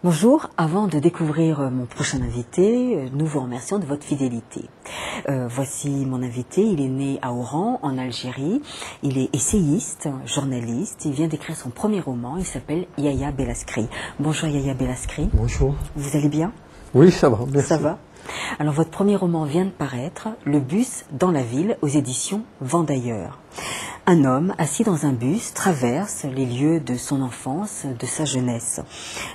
Bonjour, avant de découvrir mon prochain invité, nous vous remercions de votre fidélité. Voici mon invité, il est né à Oran, en Algérie, il est essayiste, journaliste, il vient d'écrire son premier roman, il s'appelle Yahya Bellaskri. Bonjour Yahya Bellaskri. Bonjour. Vous allez bien? Oui, ça va, merci. Ça va. Alors votre premier roman vient de paraître, Le bus dans la ville, aux éditions Vendailleurs. Un homme assis dans un bus traverse les lieux de son enfance, de sa jeunesse.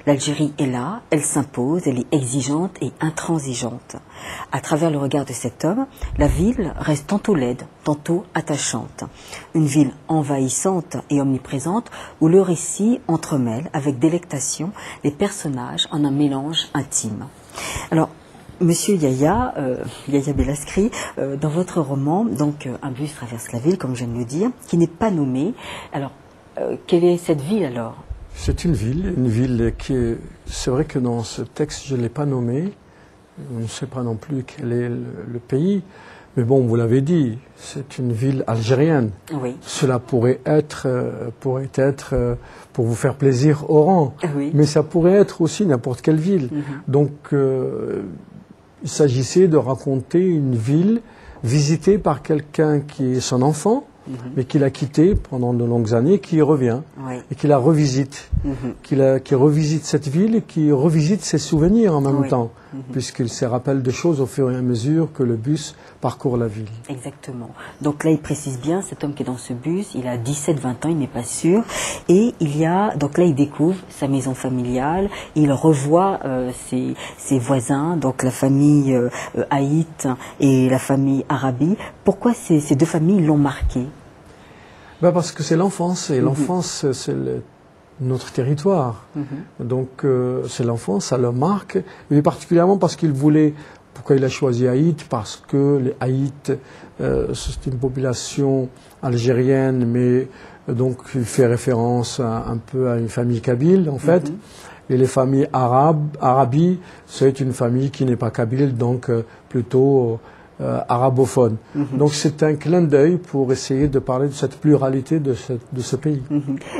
L'Algérie est là, elle s'impose, elle est exigeante et intransigeante. À travers le regard de cet homme, la ville reste tantôt laide, tantôt attachante. Une ville envahissante et omniprésente où le récit entremêle avec délectation les personnages en un mélange intime. Alors, Monsieur Yahya Bellaskri, dans votre roman, donc un bus traverse la ville, comme je viens de le dire, qui n'est pas nommée. Alors, quelle est cette ville alors? C'est une ville qui est... C'est vrai que dans ce texte, je ne l'ai pas nommée. On ne sait pas non plus quel est le pays. Mais bon, vous l'avez dit, c'est une ville algérienne. Oui. Cela pourrait être pour vous faire plaisir, Oran. Oui. Mais ça pourrait être aussi n'importe quelle ville. Donc, il s'agissait de raconter une ville visitée par quelqu'un qui est son enfant, mais qui l'a quitté pendant de longues années, qui y revient, et qui la revisite, qui revisite cette ville et qui revisite ses souvenirs en même temps, puisqu'il se rappelle de choses au fur et à mesure que le bus parcourt la ville. Exactement. Donc là, il précise bien, cet homme qui est dans ce bus, il a 17-20 ans, il n'est pas sûr, et donc là, il découvre sa maison familiale, il revoit ses voisins, donc la famille Haït et la famille Arabi. Pourquoi ces deux familles l'ont marqué? Parce que c'est l'enfance, et l'enfance, c'est notre territoire. Donc, c'est l'enfance, ça le marque, mais particulièrement parce qu'il voulait... Pourquoi il a choisi Haït? Parce que les Haït, c'est une population algérienne, mais donc il fait référence un peu à une famille kabyle, en fait. Et les familles arabes, c'est une famille qui n'est pas kabyle, donc plutôt... arabophone. Donc c'est un clin d'œil pour essayer de parler de cette pluralité de ce pays.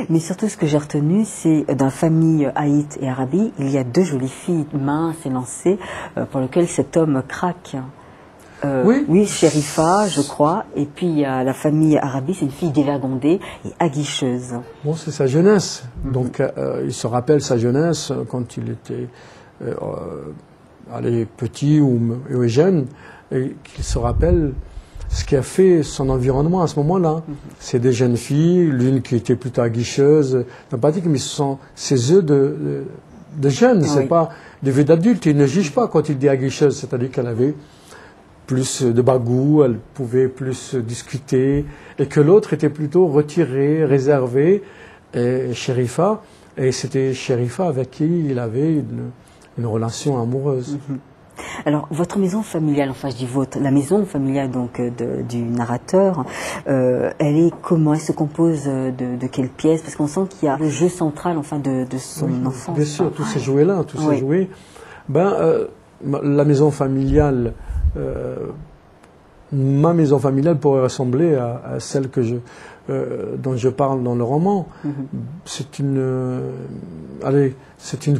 Mais surtout ce que j'ai retenu, c'est dans la famille Haït et Arabi, il y a deux jolies filles minces et lancées pour lesquelles cet homme craque. Oui, Sherifa, je crois. Et puis il y a la famille Arabi, c'est une fille dévergondée et aguicheuse. Bon, c'est sa jeunesse. Donc il se rappelle sa jeunesse quand il était petit ou jeune. Et qu'il se rappelle ce qui a fait son environnement à ce moment-là. C'est des jeunes filles, l'une qui était plutôt aguicheuse, sympathique, mais ce sont ses œufs de jeunes, c'est pas des vies d'adultes. Il ne juge pas quand il dit aguicheuse, c'est-à-dire qu'elle avait plus de bagou, elle pouvait plus discuter, et que l'autre était plutôt retirée, réservée, et Sherifa, et c'était Sherifa avec qui il avait une relation amoureuse. Alors, votre maison familiale, enfin je dis votre, la maison familiale donc du narrateur, elle est comment? Elle se compose de quelles pièces? Parce qu'on sent qu'il y a le jeu central enfin de son enfance. Bien sûr, tous ces jouets-là, tous ces jouets. La maison familiale, ma maison familiale pourrait ressembler à celle dont je parle dans le roman. C'est une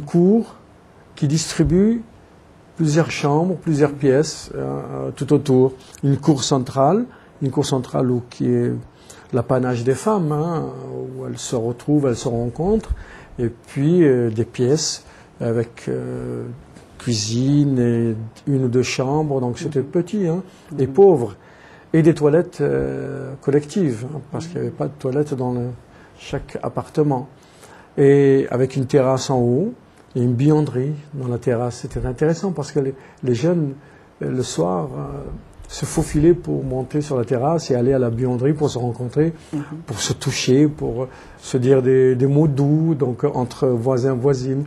cour qui distribue plusieurs chambres, plusieurs pièces tout autour. Une cour centrale qui est l'apanage des femmes, où elles se retrouvent, elles se rencontrent, et puis des pièces avec cuisine et une ou deux chambres, donc c'était petit et pauvre, et des toilettes collectives, parce qu'il n'y avait pas de toilettes dans chaque appartement, et avec une terrasse en haut, et une buanderie dans la terrasse. C'était intéressant parce que les jeunes, le soir, se faufilaient pour monter sur la terrasse et aller à la buanderie pour se rencontrer, pour se toucher, pour se dire des mots doux, donc entre voisins, voisines.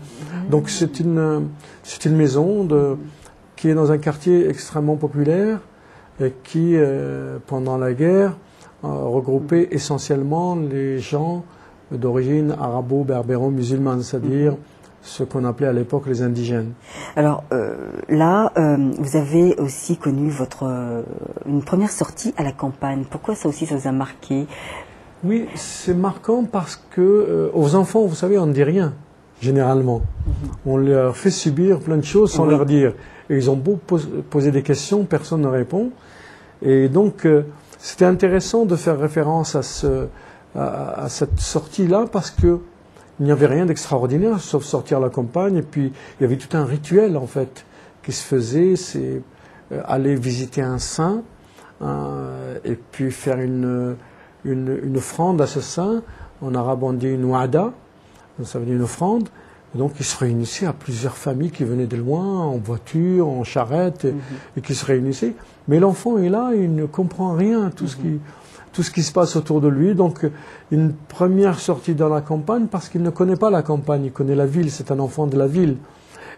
Donc c'est une maison qui est dans un quartier extrêmement populaire et qui, pendant la guerre, regroupait essentiellement les gens d'origine arabo-berbéro-musulmane, c'est-à-dire ce qu'on appelait à l'époque les indigènes. Alors là, vous avez aussi connu une première sortie à la campagne. Pourquoi ça aussi, ça vous a marqué? Oui, c'est marquant parce que aux enfants, vous savez, on ne dit rien. généralement. On leur fait subir plein de choses sans leur dire. Et ils ont beau poser des questions, personne ne répond. Et donc, c'était intéressant de faire référence à cette sortie-là parce que il n'y avait rien d'extraordinaire, sauf sortir à la campagne. Et puis, il y avait tout un rituel, en fait, qui se faisait. C'est aller visiter un saint et puis faire une offrande à ce saint. En arabe, on dit une wa'ada, ça veut dire une offrande. Donc, ils se réunissaient à plusieurs familles qui venaient de loin, en voiture, en charrette, et qui se réunissaient. Mais l'enfant est là, il ne comprend rien, tout ce qui se passe autour de lui. Donc, une première sortie dans la campagne, parce qu'il ne connaît pas la campagne, il connaît la ville, c'est un enfant de la ville.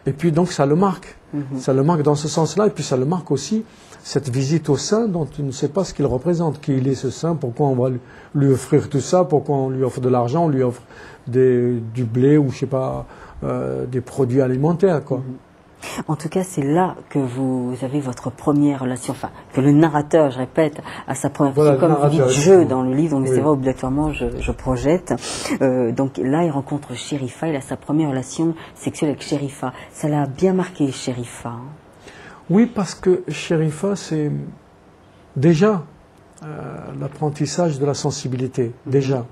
Et puis, donc, ça le marque. Ça le marque dans ce sens-là, et puis ça le marque aussi, cette visite au saint dont il ne sait pas ce qu'il représente, qui il est ce saint, pourquoi on va lui offrir tout ça, pourquoi on lui offre de l'argent, on lui offre du blé ou, je sais pas, des produits alimentaires, quoi. En tout cas, c'est là que vous avez votre première relation, enfin, que le narrateur, je répète, a sa première relation, comme vous dites, jeu dans le livre, donc c'est vrai, obligatoirement, je projette. Donc là, il rencontre Chérifa, il a sa première relation sexuelle avec Chérifa. Ça l'a bien marqué, Chérifa. Oui, parce que Chérifa, c'est déjà l'apprentissage de la sensibilité, déjà,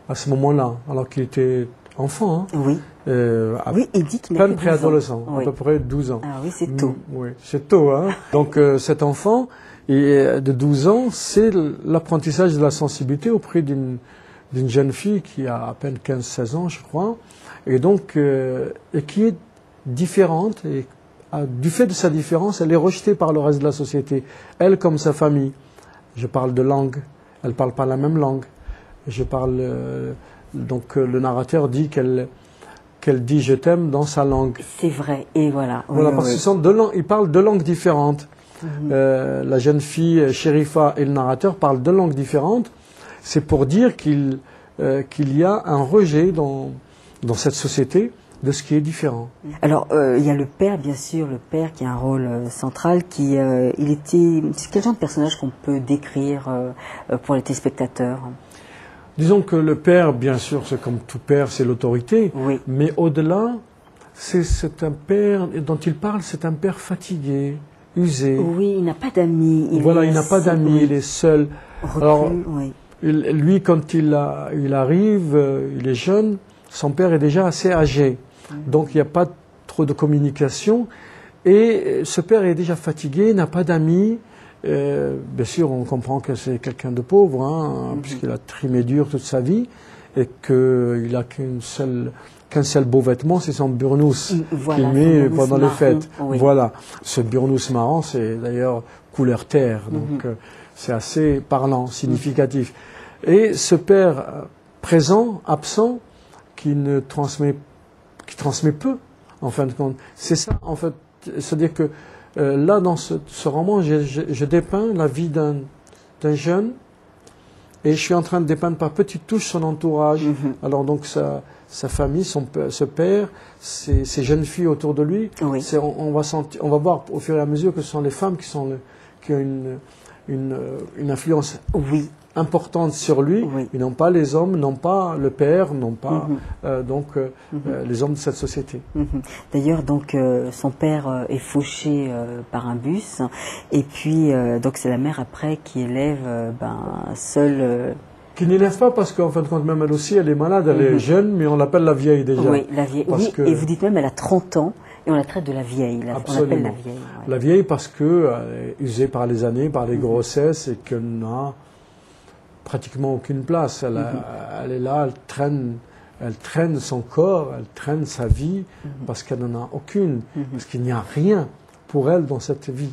à ce moment-là, alors qu'il était enfant, hein. Oui. Oui, il dit qu'il n'a plein de préadolescents, à peu près 12 ans. Ah oui, c'est tôt. Oui, c'est tôt, hein. Donc cet enfant de 12 ans, c'est l'apprentissage de la sensibilité auprès d'une jeune fille qui a à peine 15-16 ans, je crois, et donc et qui est différente, et du fait de sa différence, elle est rejetée par le reste de la société. Elle comme sa famille. Je parle de langue, elle ne parle pas la même langue. Je parle... donc le narrateur dit qu'elle dit « je t'aime » dans sa langue. C'est vrai, et voilà. Voilà, parce qu'ils sont deux langues, ils parlent deux langues différentes. La jeune fille, Chérifa, et le narrateur parlent deux langues différentes. C'est pour dire qu'il y a un rejet dans cette société de ce qui est différent. Alors, il y a le père, bien sûr, le père qui a un rôle central, il était... C'est quel genre de personnage qu'on peut décrire pour les téléspectateurs ? Disons que le père, bien sûr, c'est comme tout père, c'est l'autorité. Oui. Mais au-delà, c'est un père dont il parle, c'est un père fatigué, usé. Oui, il n'a pas d'amis. Voilà, il n'a pas d'amis, il est seul. Alors, oui. lui, quand il arrive, il est jeune, son père est déjà assez âgé. Donc, il n'y a pas trop de communication. Et ce père est déjà fatigué, n'a pas d'amis. Bien sûr, on comprend que c'est quelqu'un de pauvre, hein, puisqu'il a trimé dur toute sa vie et qu'il n'a qu'un seul beau vêtement, c'est son burnous qu'il met pendant les fêtes. Oui. Voilà. Ce burnous marron, c'est d'ailleurs couleur terre, donc c'est assez parlant, significatif. Et ce père présent, absent, qui transmet peu, en fin de compte. C'est ça, en fait, c'est-à-dire que là, dans ce roman, je dépeins la vie d'un jeune et je suis en train de dépeindre par petites touches son entourage. Alors donc sa famille, ce père, ces jeunes filles autour de lui. Oui. On va voir au fur et à mesure que ce sont les femmes qui ont une influence importante sur lui. Oui. Et non pas les hommes, non pas le père, non pas les hommes de cette société. D'ailleurs, donc son père est fauché par un bus, et puis donc c'est la mère après qui élève seule. Qui n'élève pas parce qu'en fin de compte, même elle aussi, elle est malade, elle est jeune, mais on l'appelle la vieille déjà. Oui, la vieille. Oui, et vous dites même elle a 30 ans. Et on la traite de la vieille. Absolument. On l'appelle la vieille. Ouais. La vieille parce qu'elle est usée par les années, par les grossesses, et qu'elle n'a pratiquement aucune place. Elle est là, elle traîne son corps, elle traîne sa vie, parce qu'elle n'en a aucune. Parce qu'il n'y a rien pour elle dans cette vie.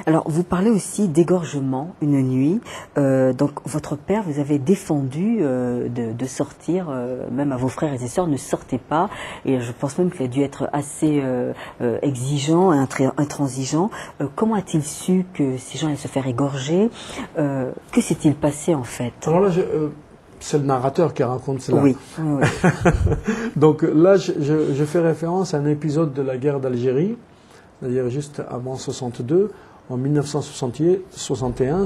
Alors, vous parlez aussi d'égorgement une nuit. Donc, votre père vous avait défendu de sortir, même à vos frères et sœurs, ne sortez pas. Et je pense même qu'il a dû être assez exigeant et intransigeant. Comment a-t-il su que ces gens allaient se faire égorger? Que s'est-il passé en fait? Alors là, c'est le narrateur qui raconte cela. Oui. Oui. Donc là, je fais référence à un épisode de la guerre d'Algérie, c'est-à-dire juste avant 62, en 1961,